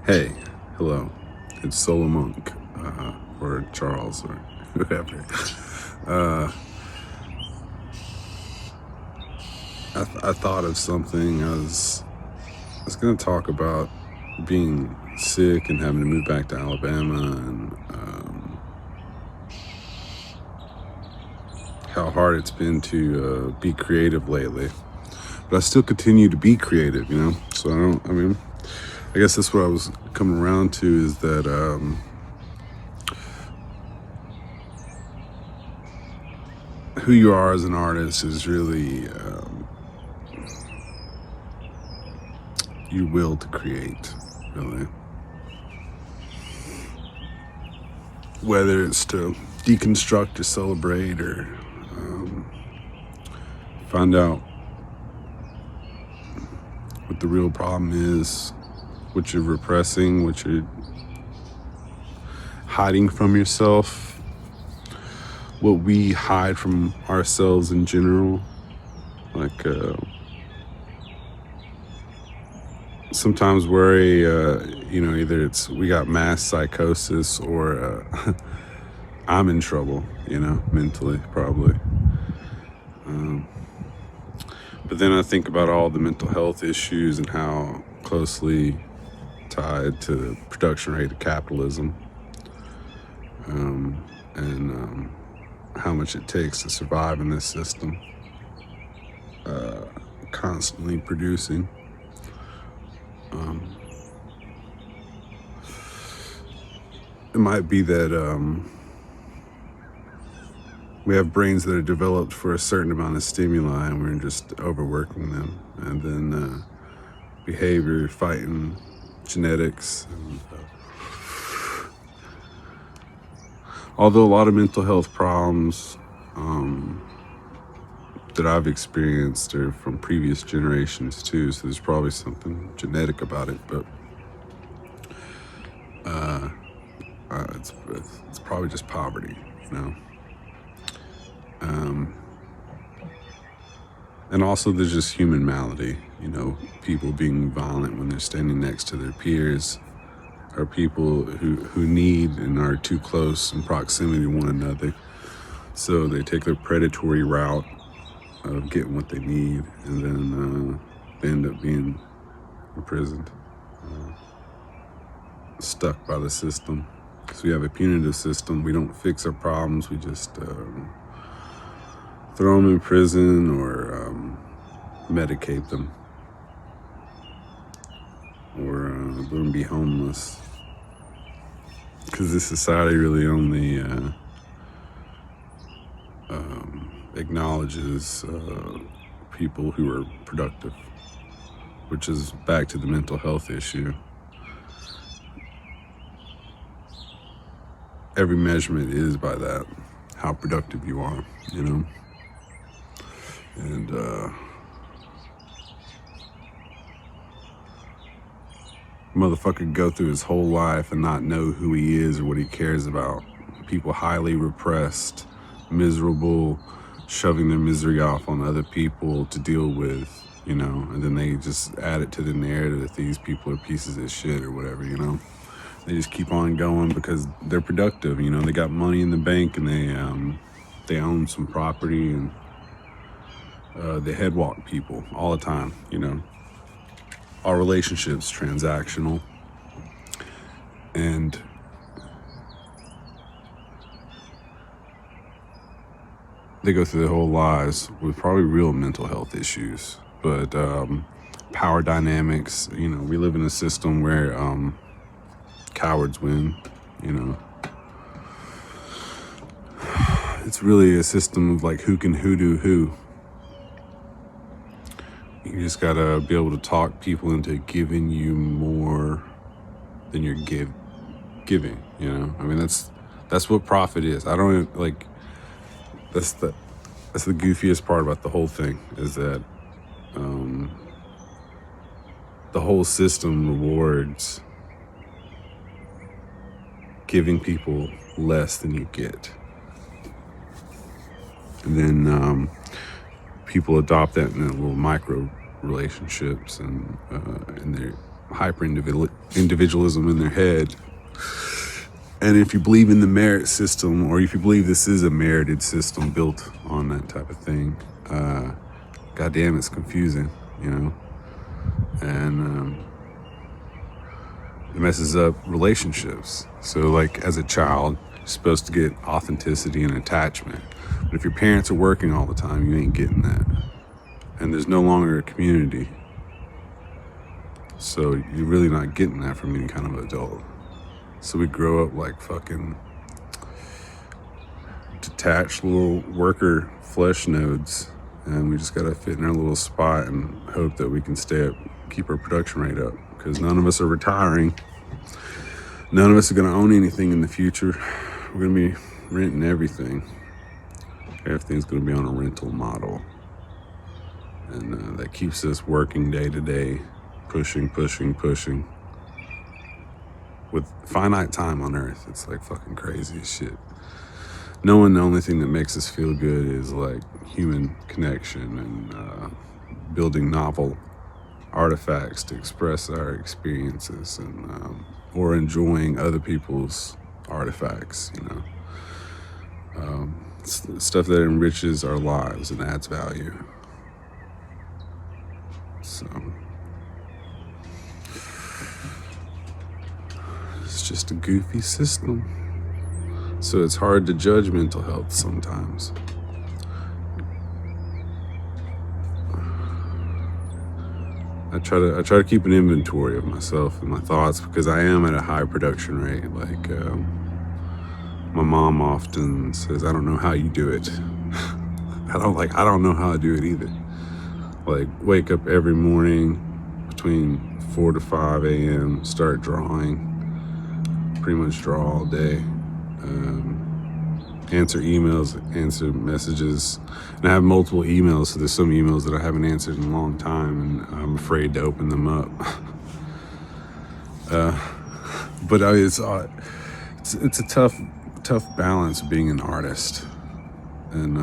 Hey, hello. It's Solo Monk, or Charles, or whoever. Uh, I thought of something. I was gonna talk about being sick and having to move back to Alabama, and how hard it's been to be creative lately. But I still continue to be creative, you know. So I guess that's what I was coming around to, is that who you are as an artist is really your will to create, really. Whether it's to deconstruct or celebrate, or find out what the real problem is, what you're repressing, what you're hiding from yourself, what we hide from ourselves in general. Like, sometimes worry, either it's we got mass psychosis, or I'm in trouble, mentally, probably. But then I think about all the mental health issues and how closely tied to the production rate of capitalism, and how much it takes to survive in this system, constantly producing. It might be that we have brains that are developed for a certain amount of stimuli, and we're just overworking them, and then behavior fighting genetics. And, although a lot of mental health problems that I've experienced are from previous generations too, so there's probably something genetic about it, but it's probably just poverty, you know. And also there's just human malady, people being violent when they're standing next to their peers, or people who need and are too close in proximity to one another. So they take their predatory route of getting what they need, and then they end up being imprisoned, stuck by the system. Because we have a punitive system, we don't fix our problems, we just throw them in prison, or medicate them, or let them be homeless. Because this society really only acknowledges people who are productive, which is back to the mental health issue. Every measurement is by that, how productive you are, and motherfucker go through his whole life and not know who he is or what he cares about. People highly repressed, miserable, shoving their misery off on other people to deal with, and then they just add it to the narrative that these people are pieces of shit or whatever, They just keep on going because they're productive, they got money in the bank, and they own some property, and they headwalk people all the time, Our relationships transactional, and they go through their whole lives with probably real mental health issues. But power dynamics, we live in a system where cowards win, It's really a system of like who can hoodoo who. You just gotta be able to talk people into giving you more than you're giving, that's what profit is. I don't like, that's the goofiest part about the whole thing, is that the whole system rewards giving people less than you get. And then people adopt that in their little micro relationships, and in their hyper individualism in their head. And if you believe in the merit system, or if you believe this is a merited system built on that type of thing, goddamn, it's confusing, you know? And it messes up relationships. So like as a child, you're supposed to get authenticity and attachment. But if your parents are working all the time, you ain't getting that. And there's no longer a community. So you're really not getting that from any kind of adult. So we grow up like fucking detached little worker flesh nodes, and we just gotta fit in our little spot and hope that we can keep our production rate up, because none of us are retiring. None of us are gonna own anything in the future. We're gonna be renting everything. Everything's gonna be on a rental model, and that keeps us working day to day, pushing with finite time on earth. It's like fucking crazy as shit. Knowing the only thing that makes us feel good is like human connection and building novel artifacts to express our experiences, and or enjoying other people's artifacts, you know. Stuff that enriches our lives and adds value. So it's just a goofy system. So it's hard to judge mental health sometimes. I try to keep an inventory of myself and my thoughts, because I am at a high production rate. Like my mom often says, "I don't know how you do it." I don't know how I do it either. Like wake up every morning between 4 to 5 a.m., start drawing, pretty much draw all day. Answer emails, answer messages, and I have multiple emails, so there's some emails that I haven't answered in a long time, and I'm afraid to open them up. But it's a tough balance being an artist, and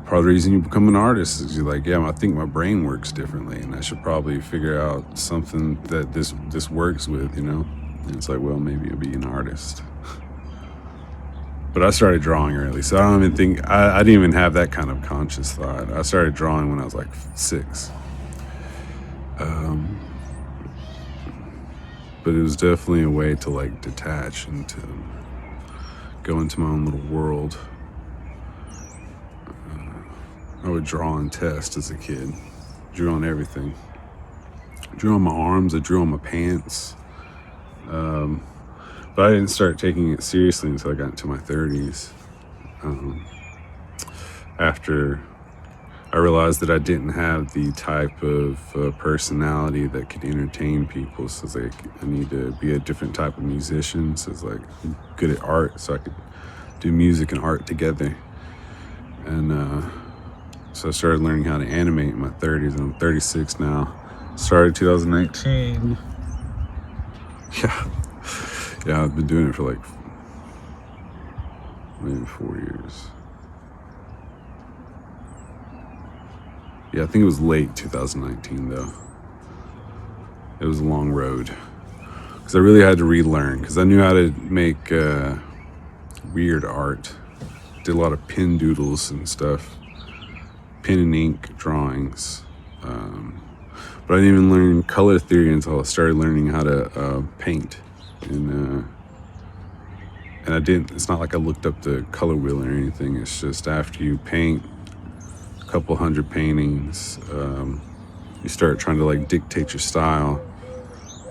part of the reason you become an artist is you're like, yeah, I think my brain works differently, and I should probably figure out something that this works with, you know. And it's like, well, maybe I'll be an artist. But I started drawing early, so I don't even think, I didn't even have that kind of conscious thought. I started drawing when I was like 6. But it was definitely a way to like detach and to go into my own little world. I would draw and test as a kid. Drew on everything. Drew on my arms, I drew on my pants. But I didn't start taking it seriously until I got into my 30s. After I realized that I didn't have the type of personality that could entertain people. So it's like, I need to be a different type of musician. So it's like, I'm good at art, so I could do music and art together. And so I started learning how to animate in my 30s, and I'm 36 now. Started 2019. Yeah, I've been doing it for like maybe 4 years. Yeah, I think it was late 2019 though. It was a long road, because I really had to relearn, because I knew how to make weird art. Did a lot of pen doodles and stuff, pen and ink drawings. But I didn't even learn color theory until I started learning how to paint. And I didn't, it's not like I looked up the color wheel or anything. It's just after you paint a couple hundred paintings, you start trying to like dictate your style.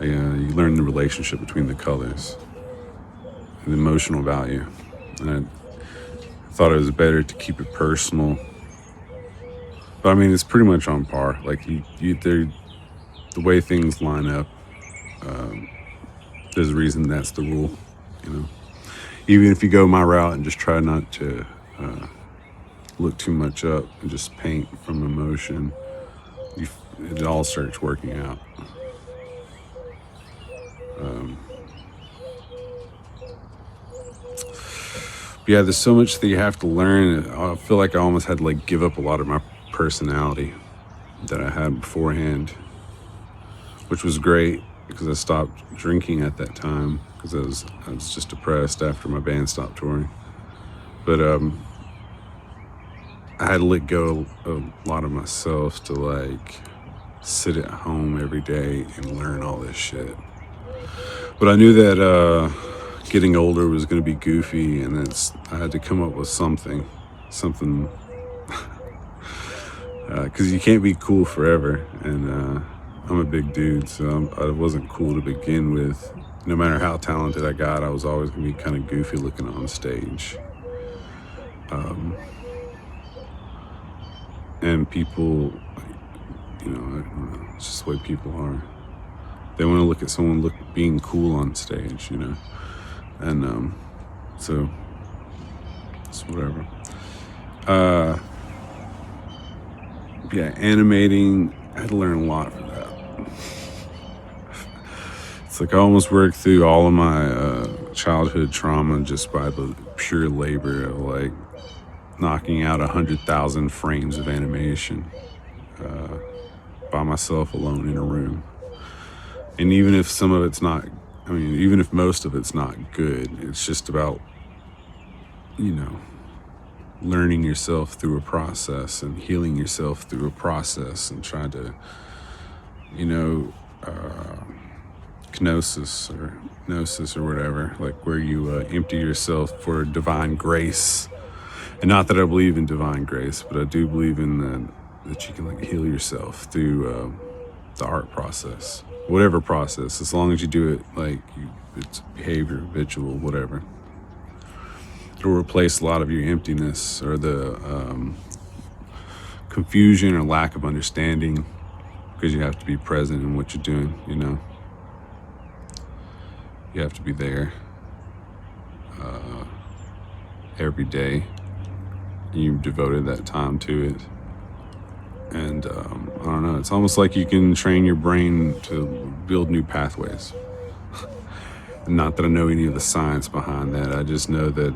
You learn the relationship between the colors and the emotional value. And I thought it was better to keep it personal. But I mean, it's pretty much on par. Like the way things line up, there's a reason that's the rule, you know. Even if you go my route and just try not to look too much up and just paint from emotion, it all starts working out. Yeah, there's so much that you have to learn. I feel like I almost had to like give up a lot of my personality that I had beforehand, which was great because I stopped drinking at that time because I was just depressed after my band stopped touring. But I had to let go a lot of myself to like sit at home every day and learn all this shit. But I knew that getting older was going to be goofy, and I had to come up with something, because you can't be cool forever. And I'm a big dude, so I wasn't cool to begin with. No matter how talented I got, I was always going to be kind of goofy looking on stage. And people, you know, I don't know, it's just the way people are. They want to look at someone being cool on stage, you know, and so it's whatever. Yeah, animating, I had to learn a lot for that. It's like I almost worked through all of my childhood trauma just by the pure labor of like knocking out 100,000 frames of animation by myself alone in a room. And even if some of it's not, I mean, even if most of it's not good, it's just about, you know, learning yourself through a process and healing yourself through a process and trying to, you know, gnosis or whatever, like where you empty yourself for divine grace. And not that I believe in divine grace, but I do believe in that you can like heal yourself through the art process, whatever process, as long as you do it like it's behavior, ritual, whatever. It'll replace a lot of your emptiness or the confusion or lack of understanding, because you have to be present in what you're doing, you know. You have to be there every day. You've devoted that time to it. And I don't know, it's almost like you can train your brain to build new pathways. Not that I know any of the science behind that. I just know that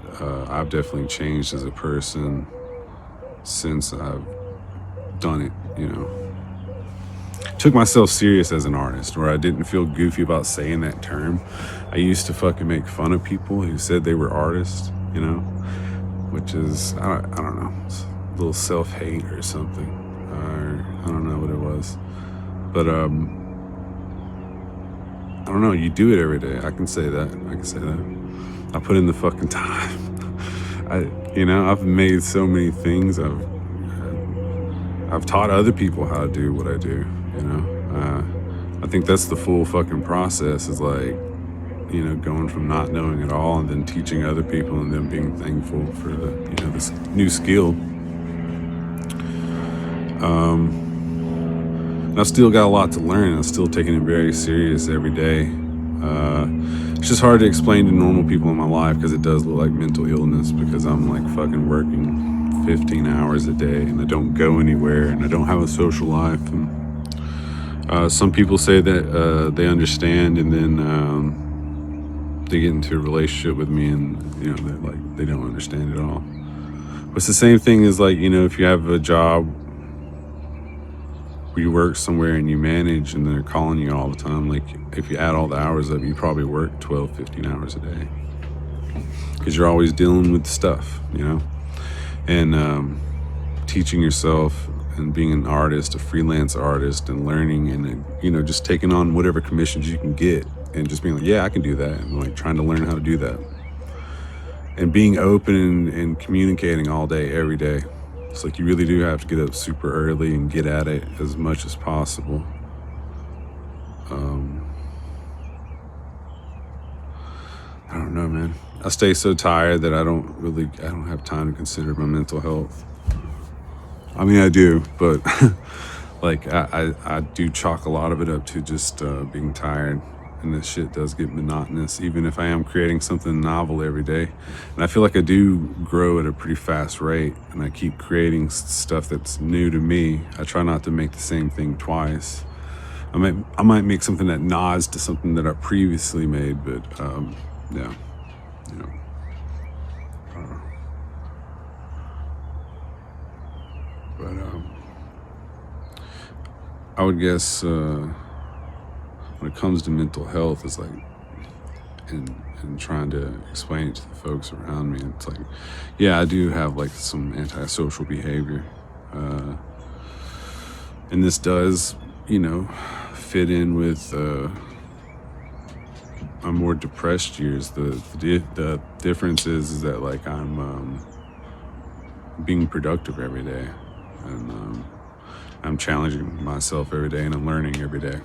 I've definitely changed as a person since I've done it, you know. Took myself serious as an artist, where I didn't feel goofy about saying that term. I used to fucking make fun of people who said they were artists, you know, which is, I don't know, it's a little self-hate or something. Or I don't know what it was. But I don't know, you do it every day. I can say that. I put in the fucking time. I've made so many things. I've taught other people how to do what I do, you know. I think that's the full fucking process, is like, you know, going from not knowing at all and then teaching other people and then being thankful for the, you know, this new skill. And I still got a lot to learn. I'm still taking it very serious every day. It's just hard to explain to normal people in my life because it does look like mental illness, because I'm like fucking working 15 hours a day and I don't go anywhere and I don't have a social life. And some people say that they understand, and then they get into a relationship with me and, you know, they don't understand at all. But it's the same thing as, like, you know, if you have a job where you work somewhere and you manage and they're calling you all the time, like if you add all the hours up, you probably work 12, 15 hours a day, because you're always dealing with stuff, you know. And teaching yourself and being an artist, a freelance artist, and learning and, you know, just taking on whatever commissions you can get and just being like, yeah, I can do that, and like trying to learn how to do that, and being open and communicating all day, every day. It's like you really do have to get up super early and get at it as much as possible. I don't know, man. I stay so tired that I don't have time to consider my mental health. I mean, I do, but like I do chalk a lot of it up to just being tired. And this shit does get monotonous, even if I am creating something novel every day. And I feel like I do grow at a pretty fast rate, and I keep creating stuff that's new to me. I try not to make the same thing twice. I might make something that nods to something that I previously made, but yeah, you know, I don't know. But I would guess when it comes to mental health, it's like, and trying to explain it to the folks around me, it's like, yeah, I do have like some antisocial behavior, and this does, fit in with my more depressed years. The difference is that like I'm being productive every day, and I'm challenging myself every day, and I'm learning every day.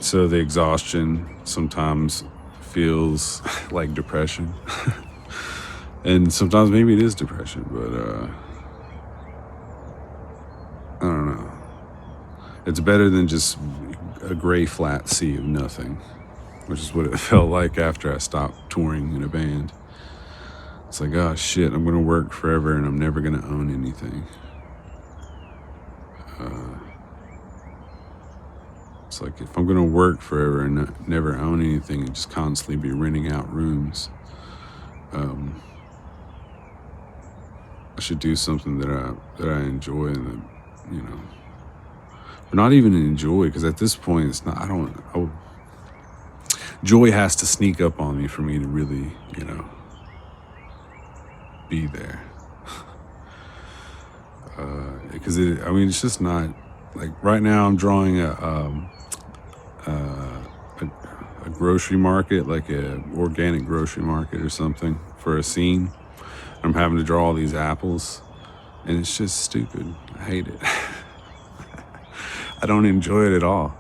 So the exhaustion sometimes feels like depression, and sometimes maybe it is depression, but I don't know. It's better than just a gray flat sea of nothing, which is what it felt like after I stopped touring in a band. It's like, oh shit, I'm gonna work forever and I'm never gonna own anything. It's like, if I'm gonna work forever and never own anything and just constantly be renting out rooms, I should do something that I enjoy, and that, or not even enjoy, because at this point it's not. Joy has to sneak up on me for me to really, be there. Because it's just not like right now. I'm drawing a grocery market, like a organic grocery market or something, for a scene. I'm having to draw all these apples, and it's just stupid. I hate it. I don't enjoy it at all.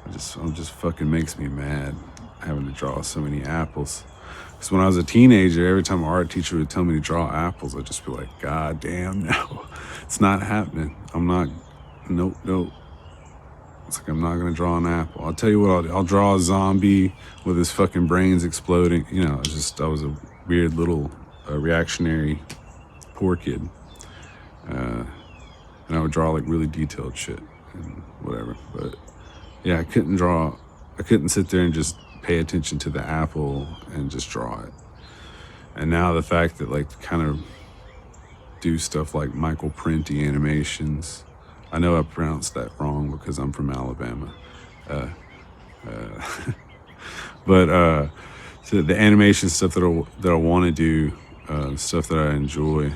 It just fucking makes me mad having to draw so many apples. Because when I was a teenager, every time an art teacher would tell me to draw apples, I'd just be like, God damn, no, it's not happening. Nope. It's like, I'm not gonna draw an apple. I'll tell you what, I'll draw a zombie with his fucking brains exploding. I was a weird little reactionary poor kid. And I would draw like really detailed shit and whatever. But yeah, I couldn't sit there and just pay attention to the apple and just draw it. And now the fact that like kind of do stuff like Michael Prenti animations. I know I pronounced that wrong because I'm from Alabama. But so the animation stuff that I want to do, stuff that I enjoy,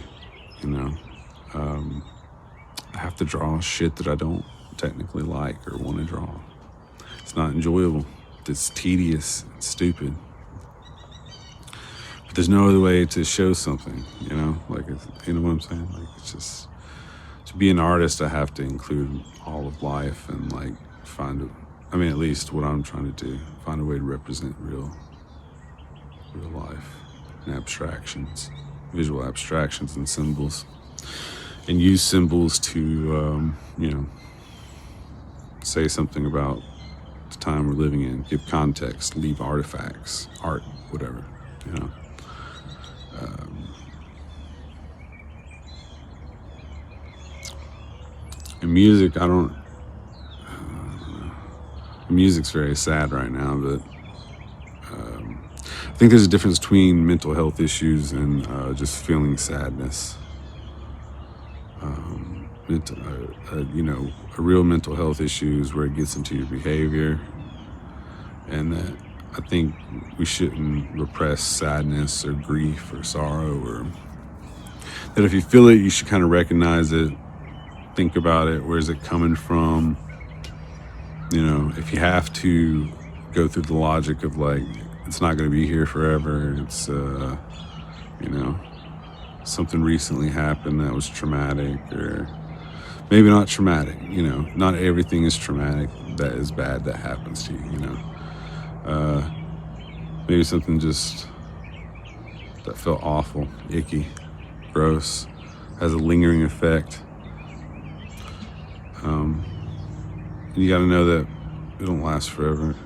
I have to draw shit that I don't technically like or want to draw. It's not enjoyable. It's tedious. It's stupid. But there's no other way to show something, like, you know what I'm saying? Like, it's just, to be an artist, I have to include all of life and like at least what I'm trying to do, find a way to represent real life and abstractions, visual abstractions and symbols, and use symbols to, say something about the time we're living in, give context, leave artifacts, art, whatever, And music, music's very sad right now, but I think there's a difference between mental health issues and just feeling sadness. A real mental health issue is where it gets into your behavior, and that I think we shouldn't repress sadness or grief or sorrow, or that if you feel it, you should kind of recognize it, think about it, where's it coming from. If you have to go through the logic of like, it's not going to be here forever, it's something recently happened that was traumatic, or maybe not traumatic, not everything is traumatic that is bad that happens to you, maybe something just that felt awful, icky, gross, has a lingering effect. You got to know that it don't last forever.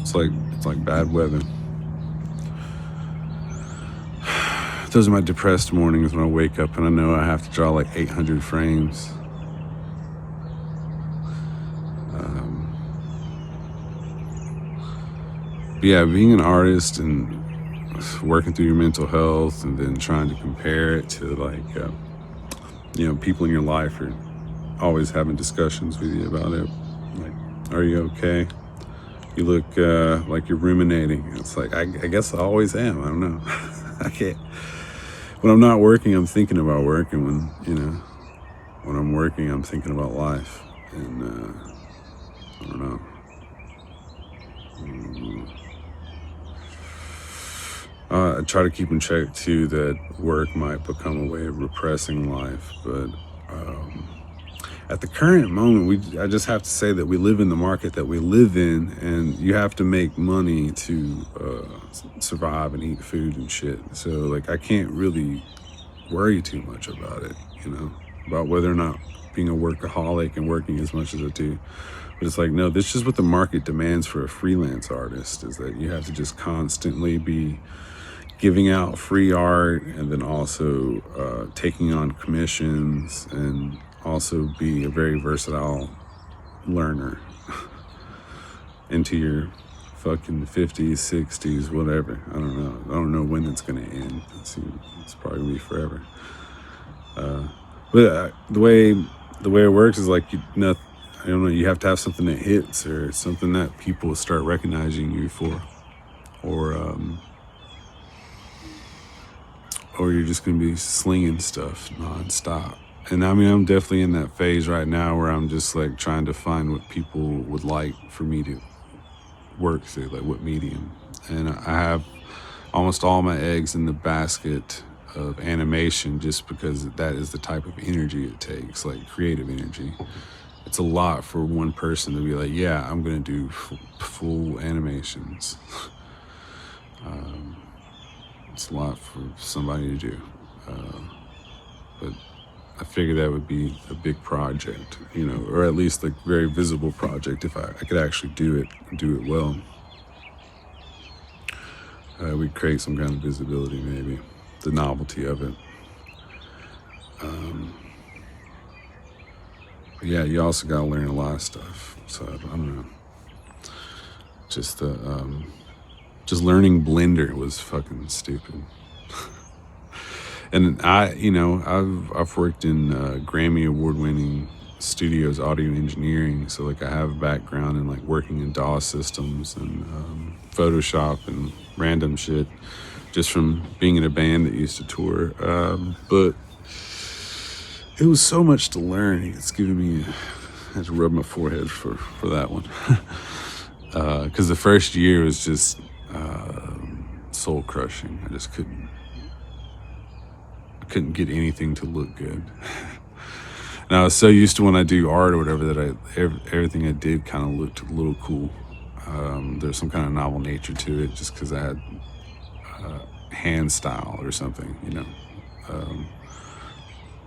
It's like bad weather. Those are my depressed mornings when I wake up and I know I have to draw like 800 frames. But yeah, being an artist and working through your mental health and then trying to compare it to like, people in your life are always having discussions with you about it. Like, are you okay? You look like you're ruminating. It's like, I guess I always am. I don't know. I can't. When I'm not working, I'm thinking about work. And when I'm working, I'm thinking about life. And I don't know. I try to keep in check too that work might become a way of repressing life, but at the current moment, I just have to say that we live in the market that we live in, and you have to make money to survive and eat food and shit. So like, I can't really worry too much about it, about whether or not being a workaholic and working as much as I do. But it's like, no, this is what the market demands for a freelance artist, is that you have to just constantly be giving out free art, and then also taking on commissions, and also be a very versatile learner into your fucking 50s, 60s, whatever. I don't know when it's gonna end. It's probably gonna be forever. But the way it works is like, I don't know, you have to have something that hits, or something that people start recognizing you for, or you're just gonna be slinging stuff nonstop. And I mean, I'm definitely in that phase right now where I'm just like trying to find what people would like for me to work through, like what medium. And I have almost all my eggs in the basket of animation, just because that is the type of energy it takes, like creative energy. It's a lot for one person to be like, yeah, I'm gonna do full animations. It's a lot for somebody to do, but I figured that would be a big project, or at least like very visible project, if I could actually do it well. We'd create some kind of visibility, maybe, the novelty of it. But yeah, you also gotta learn a lot of stuff. So I don't know. Just learning Blender was fucking stupid. And I've worked in Grammy award-winning studios, audio engineering. So like, I have a background in like working in DAW systems and Photoshop and random shit, just from being in a band that used to tour. But it was so much to learn. It's giving me, I had to rub my forehead for that one. Because the first year was just soul crushing. I just couldn't get anything to look good. And I was so used to when I do art or whatever that everything I did kind of looked a little cool. There's some kind of novel nature to it, just because I had hand style or something,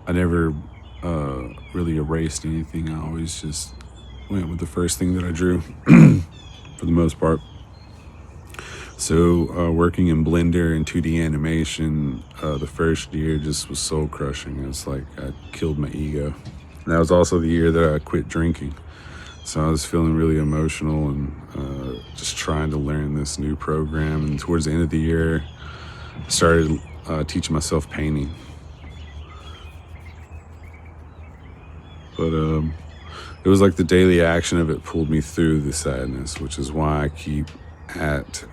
I never really erased anything. I always just went with the first thing that I drew for the most part. So working in Blender and 2D animation, the first year just was soul crushing. It's like I killed my ego. And that was also the year that I quit drinking. So I was feeling really emotional and just trying to learn this new program. And towards the end of the year, I started teaching myself painting. But it was like the daily action of it pulled me through the sadness, which is why I keep at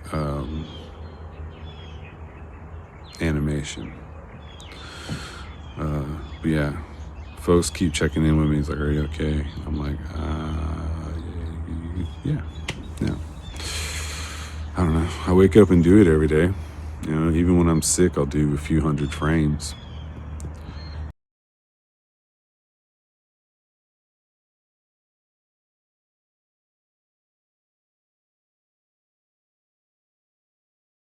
animation. But yeah, folks keep checking in with me. It's like, are you okay? I'm like, yeah. I don't know. I wake up and do it every day. Even when I'm sick, I'll do a few hundred frames.